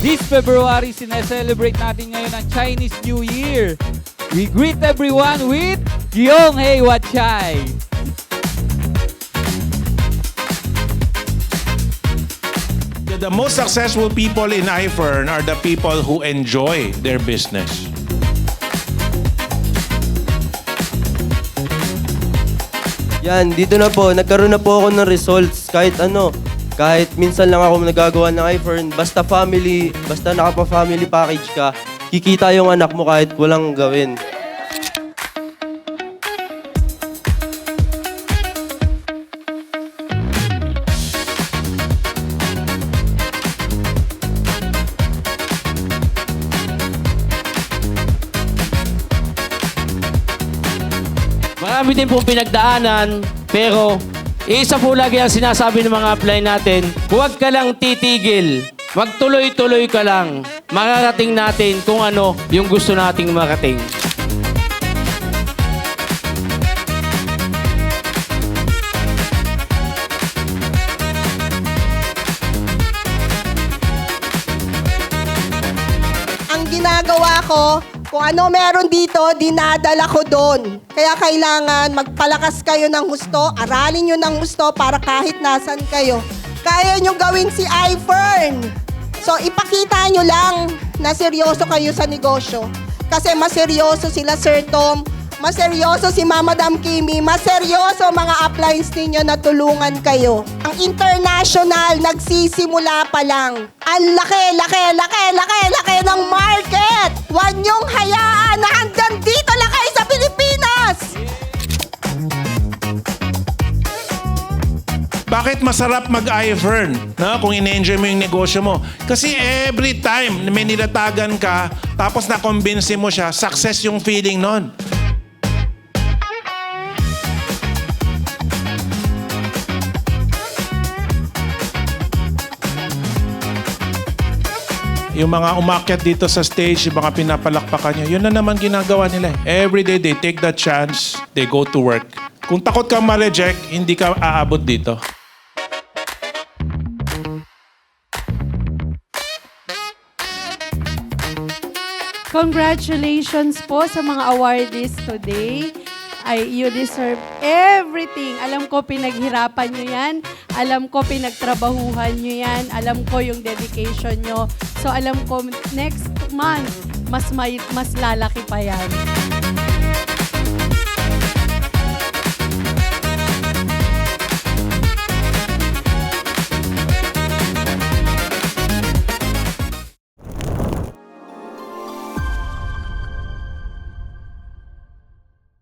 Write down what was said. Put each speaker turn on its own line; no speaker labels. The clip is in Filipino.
This February, sineselebrate natin ngayon ang Chinese New Year. We greet everyone with Gyeong Hei Wat Chai.
The most successful people in iFern are the people who enjoy their business.
Yan, dito na po, nagkaroon na po ako ng results kahit ano. Kahit minsan lang ako nagagawa ng iFern, basta family, basta nakapa-family package ka, kikita yung anak mo kahit walang gawin.
Marami din pong pinagdaanan, pero isa po lagi ang sinasabi ng mga apply natin, huwag ka lang titigil. Magtuloy-tuloy ka lang. Makarating natin kung ano yung gusto nating marating.
Ang ginagawa ko, kung ano meron dito, dinadala ko doon. Kaya kailangan magpalakas kayo ng husto, aralin nyo ng husto para kahit nasan kayo. Kaya nyo gawin si iFern. So ipakita nyo lang na seryoso kayo sa negosyo. Kasi maseryoso sila Sir Tom, maseryoso si Madam Kimi, maseryoso mga uplines ninyo na tulungan kayo. Ang international nagsisimula pa lang. Ang laki ng market! Huwag niyong hayaan na hanggang dito lang kayo sa Pilipinas!
Bakit masarap mag-iFern kung in-enjoy mo yung negosyo mo? Kasi every time na may nilatagan ka, tapos na-convince mo siya, success yung feeling nun. Yung mga umakyat dito sa stage, yung mga pinapalakpakan nyo, yun na naman ginagawa nila. Every day, they take the chance, they go to work. Kung takot kang ma-reject, hindi ka aabot dito.
Congratulations po sa mga awardees today. You deserve everything. Alam ko pinaghirapan nyo yan. Alam ko pinagtrabahuhan nyo yan. Alam ko yung dedication nyo. So alam ko next month, mas lalaki pa yan.